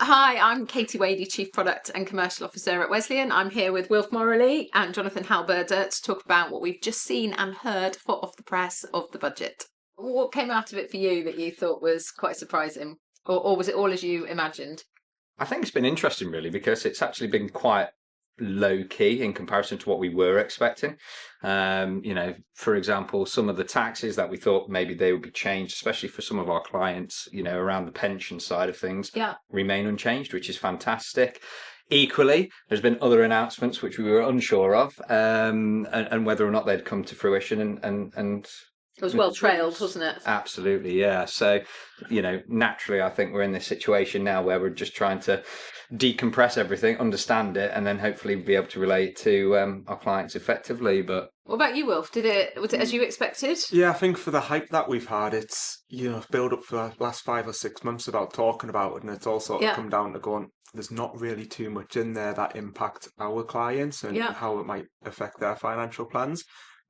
Hi, I'm Katie Wadey, Chief Product and Commercial Officer at Wesleyan. I'm here with Wilf Moralee and Jonathan Halberda to talk about what we've just seen and heard hot off the press of the budget. What came out of it for you that you thought was quite surprising? Or was it all as you imagined? I think it's been interesting, really, because it's actually been quite low key in comparison to what we were expecting. For example, some of the taxes that we thought maybe they would be changed, especially for some of our clients, around the pension side of things, remain unchanged, which is fantastic. Equally, there's been other announcements which we were unsure of, and whether or not they'd come to fruition. And it was well trailed, wasn't it? Absolutely, yeah. So, naturally, I think we're in this situation now where we're just trying to decompress everything, understand it, and then hopefully be able to relate to our clients effectively. But what about you, Wilf? Was it as you expected? Yeah, I think for the hype that we've had, it's build up for the last 5 or 6 months about talking about it, and it's all sort of come down to going, there's not really too much in there that impacts our clients and how it might affect their financial plans.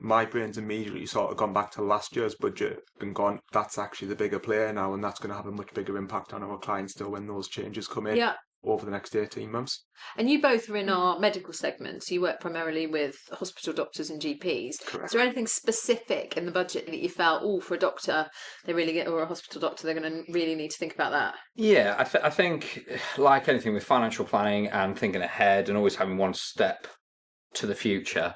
My brain's immediately sort of gone back to last year's budget and gone, that's actually the bigger player now, and that's going to have a much bigger impact on our clients still when those changes come in over the next 18 months. And you both are in our medical segment, so you work primarily with hospital doctors and GPs. Correct. Is there anything specific in the budget that you felt, for a doctor, or a hospital doctor, they're going to really need to think about that? Yeah, I think, like anything with financial planning and thinking ahead and always having one step to the future,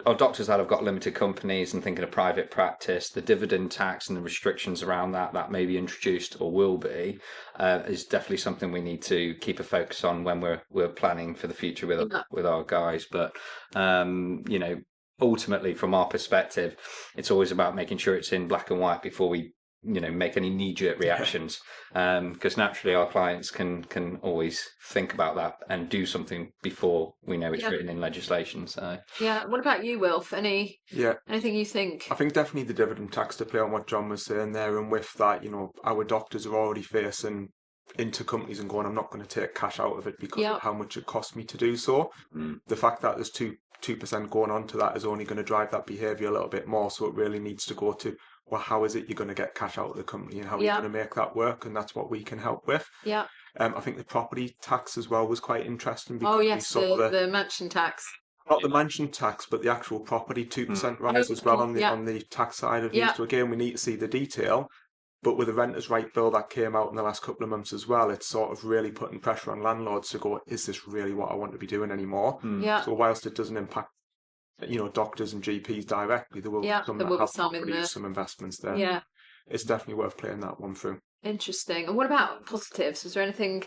our doctors that have got limited companies and thinking of private practice, the dividend tax and the restrictions around that may be introduced or will be, is definitely something we need to keep a focus on when we're planning for the future with our guys. But ultimately, from our perspective, it's always about making sure it's in black and white before we make any knee-jerk reactions, because naturally our clients can always think about that and do something before we know it's written in legislation. So what about you, Wilf? Anything you think? I think definitely the dividend tax, to play on what John was saying there, and with that, our doctors are already facing into companies and going, I'm not going to take cash out of it because of how much it cost me to do so. The fact that there's 2% going on to that is only going to drive that behaviour a little bit more, so it really needs to go to, well, how is it you're going to get cash out of the company and how are you going to make that work? And that's what we can help with. I think the property tax as well was quite interesting. Because the mansion tax. Not the mansion tax, but the actual property 2% rise as well on the tax side of it. So again, we need to see the detail. But with the renters' right bill that came out in the last couple of months as well, it's sort of really putting pressure on landlords to go, is this really what I want to be doing anymore? So whilst it doesn't impact doctors and GPs directly, there will be some that have properties, some investments there. Yeah, it's definitely worth playing that one through. Interesting. And what about positives? Was there anything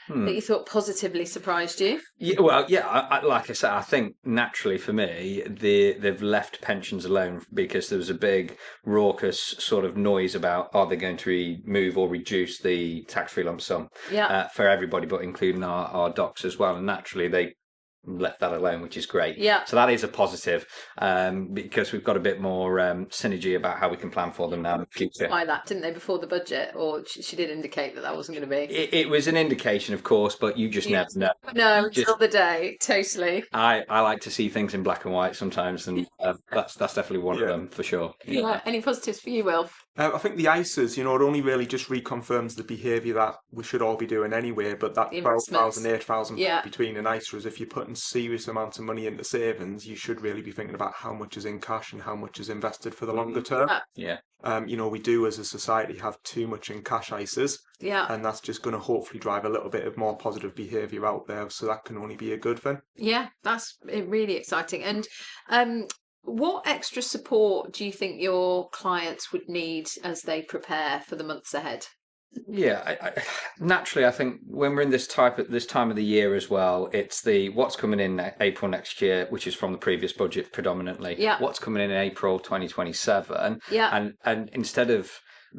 that you thought positively surprised you? Like I said, I think naturally for me, they've left pensions alone because there was a big raucous sort of noise about, are they going to remove or reduce the tax-free lump sum for everybody, but including our docs as well. And naturally they left that alone, which is great. So that is a positive, because we've got a bit more synergy about how we can plan for them now in the future. By that, didn't they, before the budget? Or she did indicate that wasn't going to be. It was an indication, of course, but you just never know. No, until the day, totally. I like to see things in black and white sometimes, and that's definitely one of them for sure. Any positives for you, Wilf? I think the ISAs, it only really just reconfirms the behaviour that we should all be doing anyway, but that 12,000, 8,000 between an ISA is, if you're putting serious amounts of money into savings, you should really be thinking about how much is in cash and how much is invested for the longer term. We do as a society have too much in cash ISAs, and that's just going to hopefully drive a little bit of more positive behaviour out there, so that can only be a good thing. Yeah, that's really exciting. And what extra support do you think your clients would need as they prepare for the months ahead? Naturally, I think when we're in this time of the year as well, it's what's coming in April next year, which is from the previous budget predominantly. What's coming in April 2027, and instead of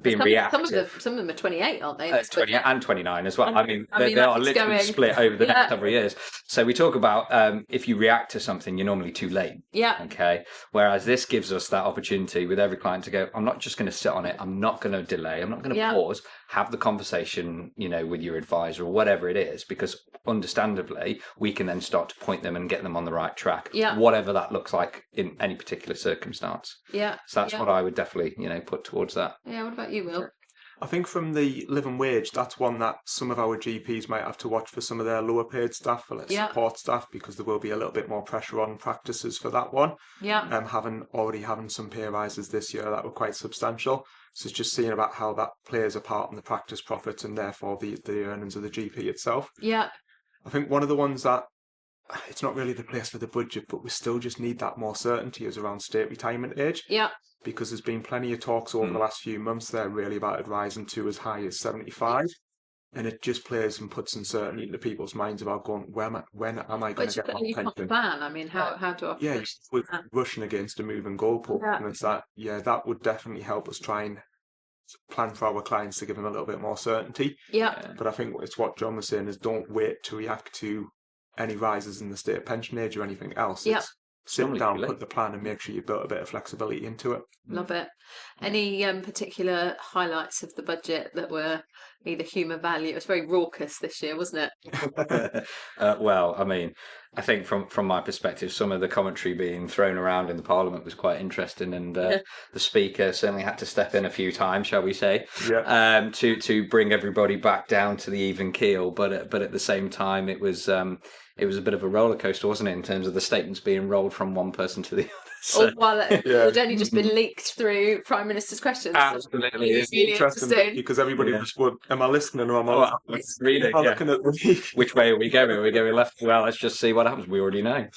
being reactive. Some of them are 28, aren't they? 28 and 29 as well. I mean they are literally split over the next couple of years. So we talk about if you react to something, you're normally too late. Okay. Whereas this gives us that opportunity with every client to go, I'm not just going to sit on it. I'm not going to delay. I'm not going to pause. Have the conversation, with your advisor or whatever it is, because understandably, we can then start to point them and get them on the right track. Whatever that looks like in any particular circumstance. So that's what I would definitely, put towards that. What about you, Will? I think from the living wage, that's one that some of our GPs might have to watch for some of their lower paid staff, for like support staff, because there will be a little bit more pressure on practices for that one. Yeah. Having some pay rises this year that were quite substantial. So it's just seeing about how that plays a part in the practice profits and therefore the earnings of the GP itself. Yeah. I think one of the ones that it's not really the place for the budget, but we still just need that more certainty is around state retirement age. Yeah. Because there's been plenty of talks over the last few months there really about it rising to as high as 75. And it just plays and puts uncertainty into people's minds about going, when am I going to get my you pension? can't plan. I mean, how do I? Yeah, we're rushing against a moving goalpost. And it's that would definitely help us try and plan for our clients to give them a little bit more certainty. Yeah. But I think it's what John was saying is don't wait to react to any rises in the state pension age or anything else. Yeah. Sit down, put the plan and make sure you built a bit of flexibility into it. Love it. Any particular highlights of the budget that were either humour value? It was very raucous this year, wasn't it? Well, I mean, I think from my perspective, some of the commentary being thrown around in the Parliament was quite interesting, and the Speaker certainly had to step in a few times, shall we say, to bring everybody back down to the even keel. But at the same time, it was a bit of a roller coaster, wasn't it, in terms of the statements being rolled from one person to the other. So, it had only just been leaked through Prime Minister's questions. Absolutely. It's really interesting because everybody just would, am I listening or am I reading? Looking at the Which way are we going? Are we going left? Well, let's just see what happens. We already know.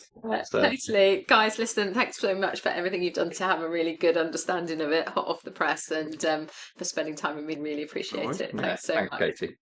Totally. Guys, listen, thanks so much for everything you've done to have a really good understanding of it, hot off the press, and for spending time with me. Really appreciate it. Thanks so much. Katie.